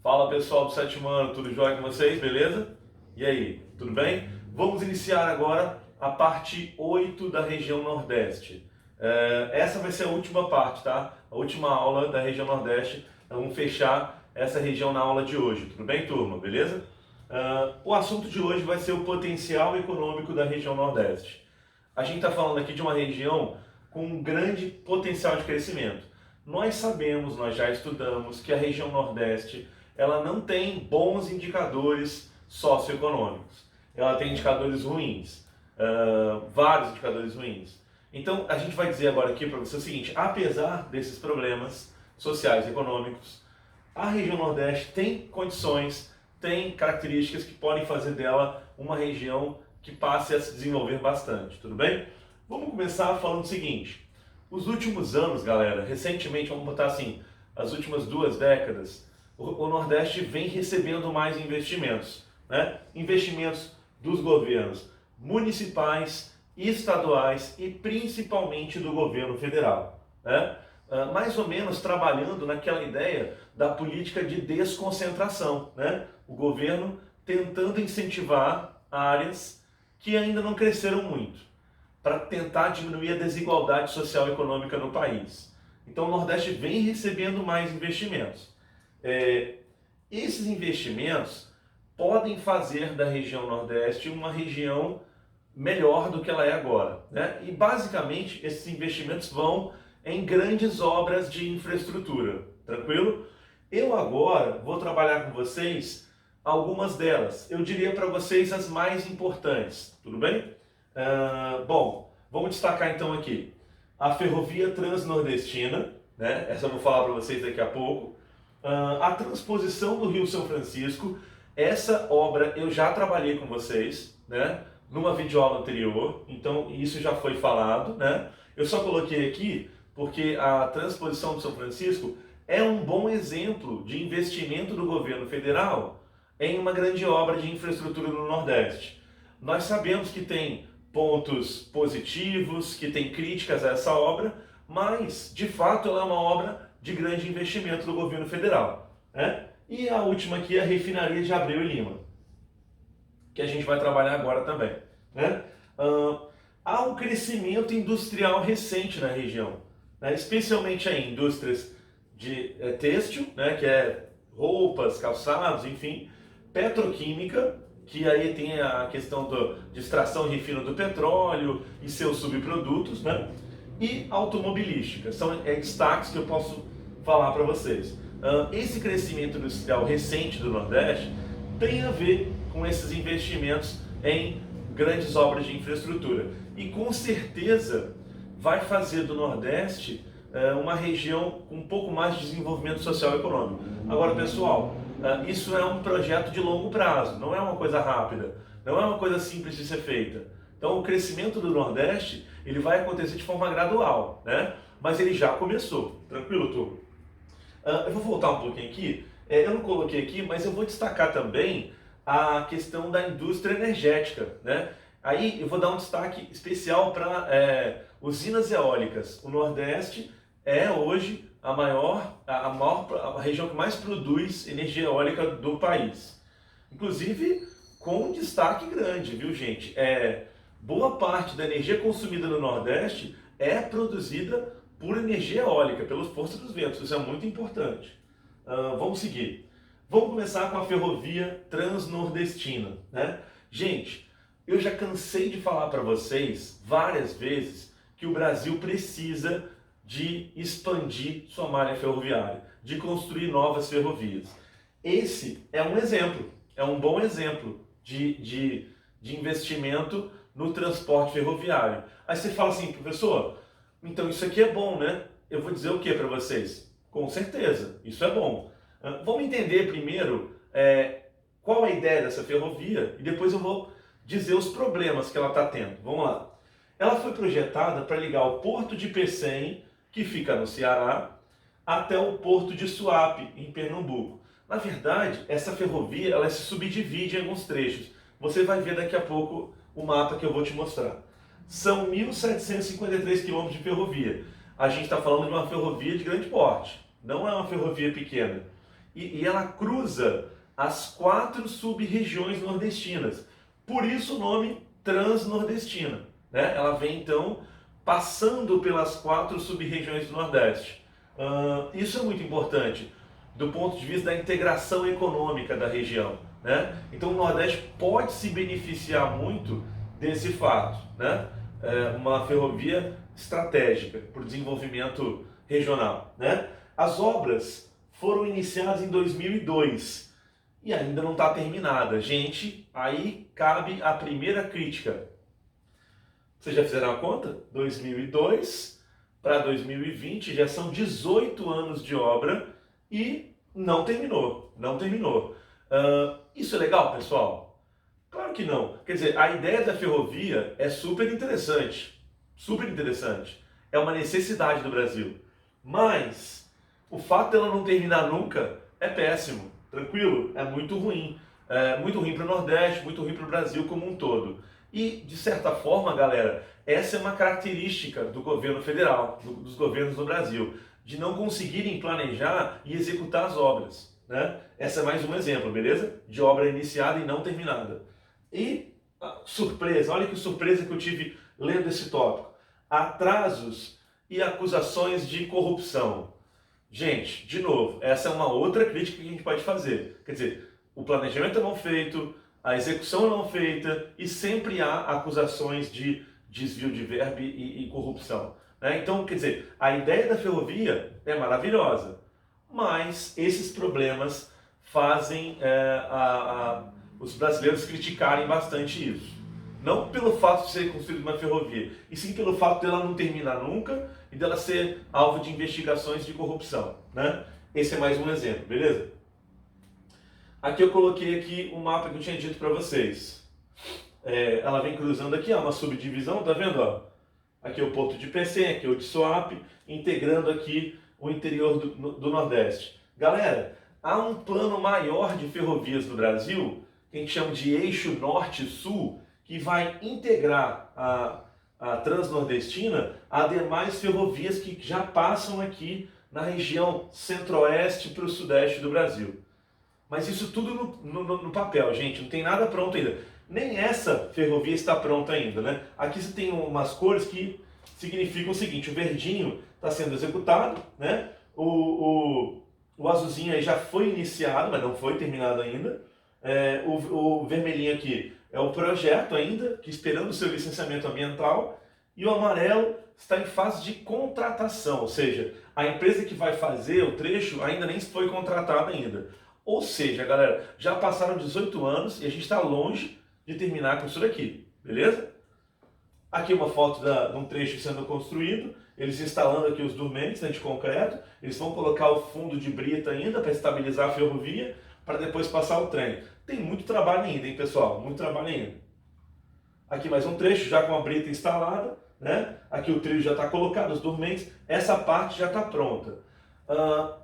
Fala pessoal do sétimo ano, tudo jóia com vocês, beleza? E aí, tudo bem? Vamos iniciar agora a parte 8 da região Nordeste. Essa vai ser a última parte, tá? A última aula da região Nordeste. Vamos fechar essa região na aula de hoje, tudo bem, turma? Beleza? O assunto de hoje vai ser o potencial econômico da região Nordeste. A gente está falando aqui de uma região com um grande potencial de crescimento. Nós sabemos, nós já estudamos que a região Nordeste ela não tem bons indicadores socioeconômicos. Ela tem indicadores ruins, vários indicadores ruins. Então, a gente vai dizer agora aqui para você o seguinte: apesar desses problemas sociais e econômicos, a região Nordeste tem condições, tem características que podem fazer dela uma região que passe a se desenvolver bastante, tudo bem? Vamos começar falando o seguinte: os últimos anos, galera, recentemente, vamos botar assim, as últimas 2 décadas, o Nordeste vem recebendo mais investimentos, né? Investimentos dos governos municipais, estaduais e principalmente do governo federal, né? Mais ou menos trabalhando naquela ideia da política de desconcentração, né? O governo tentando incentivar áreas que ainda não cresceram muito, para tentar diminuir a desigualdade social e econômica no país. Então o Nordeste vem recebendo mais investimentos. Esses investimentos podem fazer da região Nordeste uma região melhor do que ela é agora, né? E basicamente esses investimentos vão em grandes obras de infraestrutura, tranquilo? Eu agora vou trabalhar com vocês algumas delas. Eu diria para vocês as mais importantes, tudo bem? Bom, vamos destacar então aqui a Ferrovia Transnordestina, né? Essa eu vou falar para vocês daqui a pouco. A transposição do Rio São Francisco, essa obra eu já trabalhei com vocês, né? Numa videoaula anterior, então isso já foi falado, né? Eu só coloquei aqui porque a transposição do São Francisco é um bom exemplo de investimento do governo federal em uma grande obra de infraestrutura no Nordeste. Nós sabemos que tem pontos positivos, que tem críticas a essa obra, mas de fato ela é uma obra de grande investimento do governo federal, né? E a última aqui é a refinaria de Abreu e Lima, que a gente vai trabalhar agora também, né? Há um crescimento industrial recente na região, né? Especialmente em indústrias de têxtil, né? Que é roupas, calçados, enfim, petroquímica, que aí tem a questão de extração e refino do petróleo e seus subprodutos, né? E automobilística. São destaques que eu posso falar para vocês. Esse crescimento industrial recente do Nordeste tem a ver com esses investimentos em grandes obras de infraestrutura. E com certeza vai fazer do Nordeste uma região com um pouco mais de desenvolvimento social e econômico. Agora, pessoal, isso é um projeto de longo prazo, não é uma coisa rápida, não é uma coisa simples de ser feita. Então o crescimento do Nordeste ele vai acontecer de forma gradual, né? Mas ele já começou, tranquilo, turma? Eu vou voltar um pouquinho aqui, eu não coloquei aqui, mas eu vou destacar também a questão da indústria energética, né? Aí eu vou dar um destaque especial para usinas eólicas. O Nordeste é hoje a região que mais produz energia eólica do país. Inclusive com um destaque grande, viu, gente? Boa parte da energia consumida no Nordeste é produzida por energia eólica, pelas forças dos ventos. Isso é muito importante. Vamos seguir. Vamos começar com a Ferrovia Transnordestina, né? Gente, eu já cansei de falar para vocês várias vezes que o Brasil precisa de expandir sua malha ferroviária, de construir novas ferrovias. Esse é um exemplo, é um bom exemplo de investimento no transporte ferroviário. Aí você fala assim: professor, então isso aqui é bom, né? Eu vou dizer o que para vocês? Com certeza, isso é bom. Vamos entender primeiro qual a ideia dessa ferrovia e depois eu vou dizer os problemas que ela está tendo. Vamos lá. Ela foi projetada para ligar o porto de Pecém, que fica no Ceará, até o porto de Suape, em Pernambuco. Na verdade, essa ferrovia ela se subdivide em alguns trechos. Você vai ver daqui a pouco o mapa que eu vou te mostrar. São 1.753 quilômetros de ferrovia. A gente está falando de uma ferrovia de grande porte, não é uma ferrovia pequena. e ela cruza as 4 sub-regiões nordestinas. Por isso o nome Transnordestina, né? Ela vem então passando pelas 4 sub-regiões do Nordeste. Isso é muito importante do ponto de vista da integração econômica da região, né? Então o Nordeste pode se beneficiar muito desse fato, né? Uma ferrovia estratégica para o desenvolvimento regional, né? As obras foram iniciadas em 2002 e ainda não está terminada. Gente, aí cabe a primeira crítica. Vocês já fizeram a conta? 2002 para 2020 já são 18 anos de obra e não terminou. Não terminou. Isso é legal, pessoal? Claro que não. Quer dizer, a ideia da ferrovia é super interessante. Super interessante. É uma necessidade do Brasil. Mas o fato dela não terminar nunca é péssimo. Tranquilo? É muito ruim. É muito ruim para o Nordeste, muito ruim para o Brasil como um todo. E, de certa forma, galera, essa é uma característica do governo federal, dos governos do Brasil, de não conseguirem planejar e executar as obras, né? Essa é mais um exemplo, beleza? De obra iniciada e não terminada. E, surpresa, olha que surpresa que eu tive lendo esse tópico. Atrasos e acusações de corrupção. Gente, de novo, essa é uma outra crítica que a gente pode fazer. Quer dizer, o planejamento é mal feito, a execução é mal feita e sempre há acusações de desvio de verba e corrupção, né? Então, quer dizer, a ideia da ferrovia é maravilhosa, mas esses problemas fazem os brasileiros criticarem bastante isso. Não pelo fato de ser construída uma ferrovia, e sim pelo fato dela não terminar nunca e dela ser alvo de investigações de corrupção, né? Esse é mais um exemplo, beleza? Aqui eu coloquei aqui um mapa que eu tinha dito para vocês. Ela vem cruzando aqui, uma subdivisão, tá vendo? Ó? Aqui é o Porto de Pecém, aqui é o de Suape, integrando aqui o interior do Nordeste. Galera, há um plano maior de ferrovias no Brasil, que a gente chama de Eixo Norte-Sul, que vai integrar a Transnordestina a demais ferrovias que já passam aqui na região centro-oeste para o sudeste do Brasil. Mas isso tudo no papel, gente, não tem nada pronto ainda. Nem essa ferrovia está pronta ainda, né? Aqui você tem umas cores que significam o seguinte: o verdinho está sendo executado, né? O azulzinho aí já foi iniciado, mas não foi terminado ainda. O vermelhinho aqui é o projeto ainda, que esperando o seu licenciamento ambiental. E o amarelo está em fase de contratação, ou seja, a empresa que vai fazer o trecho ainda nem foi contratada ainda. Ou seja, galera, já passaram 18 anos e a gente está longe de terminar com isso daqui, beleza? Aqui uma foto de um trecho sendo construído, eles instalando aqui os dormentes, né, de concreto, eles vão colocar o fundo de brita ainda para estabilizar a ferrovia, para depois passar o trem. Tem muito trabalho ainda, hein, pessoal? Muito trabalho ainda. Aqui mais um trecho já com a brita instalada, né? Aqui o trilho já está colocado, os dormentes, essa parte já está pronta.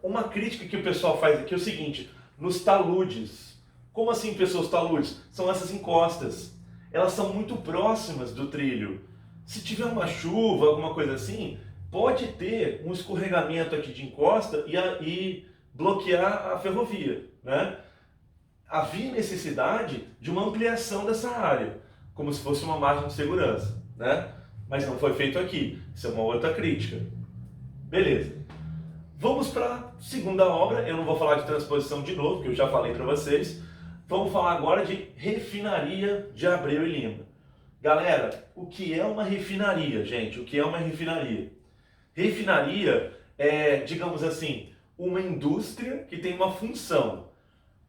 Uma crítica que o pessoal faz aqui é o seguinte: nos taludes. Como assim, pessoas, taludes? São essas encostas. Elas são muito próximas do trilho. Se tiver uma chuva, alguma coisa assim, pode ter um escorregamento aqui de encosta e bloquear a ferrovia, né? Havia necessidade de uma ampliação dessa área, como se fosse uma margem de segurança, né? Mas não foi feito aqui. Isso é uma outra crítica. Beleza. Vamos para a segunda obra. Eu não vou falar de transposição de novo, que eu já falei para vocês. Vamos falar agora de refinaria de Abreu e Lima. Galera, o que é uma refinaria, gente? O que é uma refinaria? Refinaria é, digamos assim, uma indústria que tem uma função: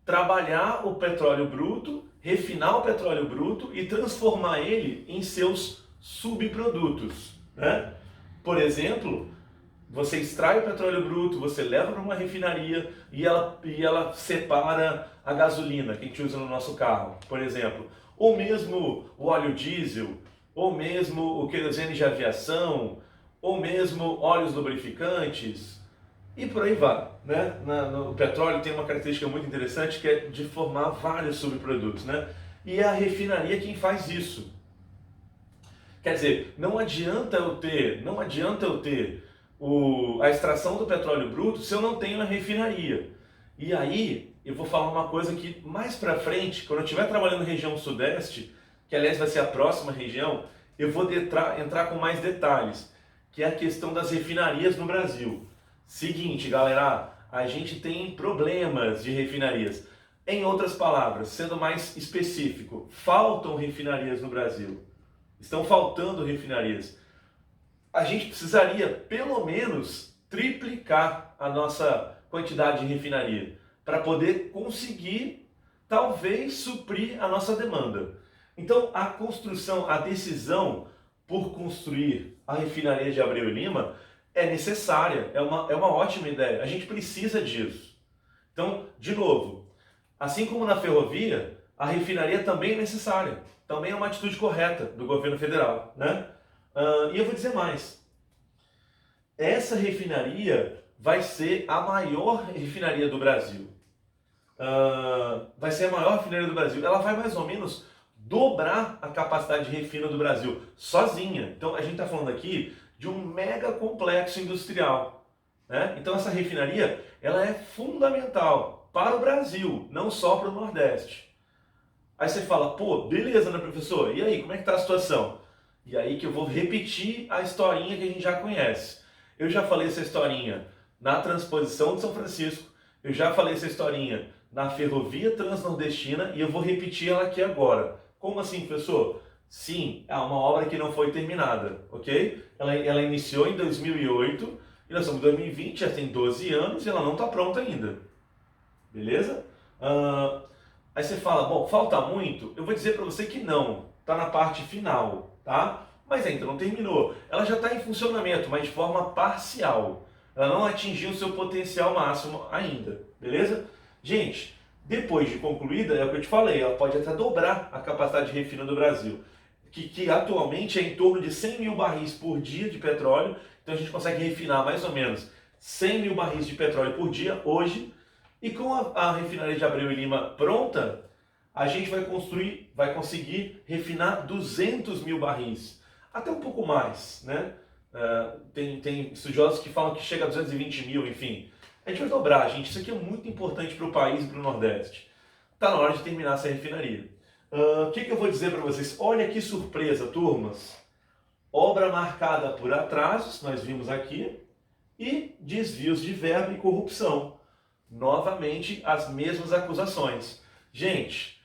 trabalhar o petróleo bruto, refinar o petróleo bruto e transformar ele em seus subprodutos, né? Por exemplo, você extrai o petróleo bruto, você leva para uma refinaria e ela separa a gasolina que a gente usa no nosso carro, por exemplo. Ou mesmo o óleo diesel, ou mesmo o querosene de aviação, ou mesmo óleos lubrificantes, e por aí vai, né? O petróleo tem uma característica muito interessante, que é de formar vários subprodutos, né? E é a refinaria quem faz isso. Quer dizer, não adianta eu ter a extração do petróleo bruto se eu não tenho a refinaria. E aí, eu vou falar uma coisa que mais pra frente, quando eu estiver trabalhando na região sudeste, que aliás vai ser a próxima região, eu vou entrar com mais detalhes, que é a questão das refinarias no Brasil. Seguinte, galera, a gente tem problemas de refinarias. Em outras palavras, sendo mais específico, faltam refinarias no Brasil. Estão faltando refinarias. A gente precisaria, pelo menos, triplicar a nossa quantidade de refinaria para poder conseguir, talvez, suprir a nossa demanda. Então, a construção, a decisão por construir a refinaria de Abreu e Lima é necessária, é uma ótima ideia. A gente precisa disso. Então, de novo, assim como na ferrovia, a refinaria também é necessária. Também é uma atitude correta do governo federal, né? E eu vou dizer mais. Essa refinaria vai ser a maior refinaria do Brasil. Vai ser a maior refinaria do Brasil. Ela vai mais ou menos dobrar a capacidade de refino do Brasil, sozinha. Então a gente está falando aqui de um mega complexo industrial, né? Então essa refinaria, ela é fundamental para o Brasil, não só para o Nordeste. Aí você fala, pô, beleza, né, professor? E aí, como é que está a situação? E aí que eu vou repetir a historinha que a gente já conhece. Eu já falei essa historinha na transposição de São Francisco, eu já falei essa historinha na ferrovia transnordestina e eu vou repetir ela aqui agora. Como assim, professor? Sim, é uma obra que não foi terminada, ok? Ela iniciou em 2008 e nós estamos em 2020, já tem 12 anos e ela não está pronta ainda. Beleza? Aí você fala, bom, falta muito? Eu vou dizer para você que não, está na parte final, tá? Mas ainda não terminou. Ela já está em funcionamento, mas de forma parcial. Ela não atingiu o seu potencial máximo ainda, beleza? Gente, depois de concluída, é o que eu te falei, ela pode até dobrar a capacidade de refino do Brasil, que atualmente é em torno de 100 mil barris por dia de petróleo, então a gente consegue refinar mais ou menos 100 mil barris de petróleo por dia hoje, e com a refinaria de Abreu e Lima pronta, a gente vai conseguir refinar 200 mil barris, até um pouco mais, né? Tem estudiosos que falam que chega a 220 mil, enfim. A gente vai dobrar, gente. Isso aqui é muito importante para o país e para o Nordeste. Está na hora de terminar essa refinaria. O que eu vou dizer para vocês? Olha que surpresa, turmas. Obra marcada por atrasos, nós vimos aqui, e desvios de verba e corrupção. Novamente, as mesmas acusações. Gente,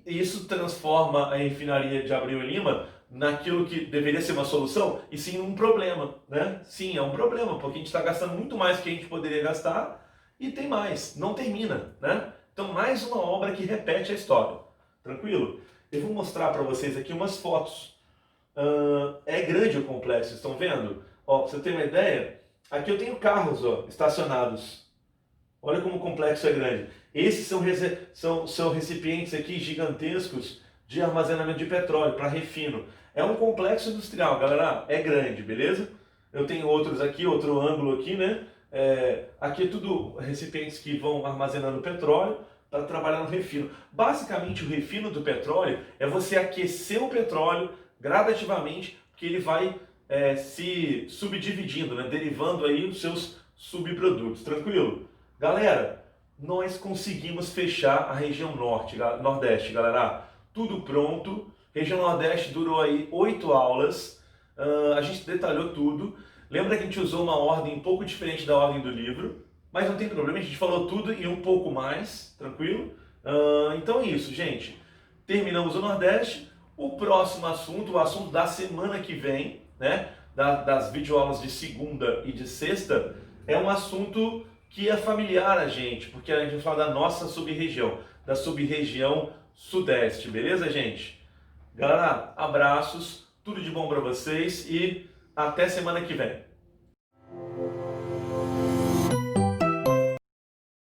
isso transforma a refinaria de Abreu e Lima naquilo que deveria ser uma solução, e sim um problema, né? Sim, é um problema, porque a gente está gastando muito mais do que a gente poderia gastar, e tem mais, não termina, né? Então, mais uma obra que repete a história. Tranquilo? Eu vou mostrar para vocês aqui umas fotos. É grande o complexo, estão vendo? Ó, pra você ter uma ideia, aqui eu tenho carros, ó, estacionados. Olha como o complexo é grande. Esses são recipientes aqui gigantescos de armazenamento de petróleo para refino. É um complexo industrial, galera, é grande, beleza? Eu tenho outros aqui, outro ângulo aqui, né? Aqui é tudo recipientes que vão armazenando petróleo para trabalhar no refino. Basicamente, o refino do petróleo é você aquecer o petróleo gradativamente, porque ele vai se subdividindo, né? Derivando aí os seus subprodutos, tranquilo? Galera, nós conseguimos fechar a região nordeste, galera. Tudo pronto. Região Nordeste durou aí 8 aulas. A gente detalhou tudo. Lembra que a gente usou uma ordem um pouco diferente da ordem do livro, mas não tem problema, a gente falou tudo e um pouco mais, tranquilo? Então é isso, gente. Terminamos o Nordeste. O próximo assunto, o assunto da semana que vem, né? Das videoaulas de segunda e de sexta, é um assunto que é familiar a gente, porque a gente vai falar da nossa sub-região, da sub-região Sudeste, beleza, gente? Galera, abraços, tudo de bom para vocês e até semana que vem.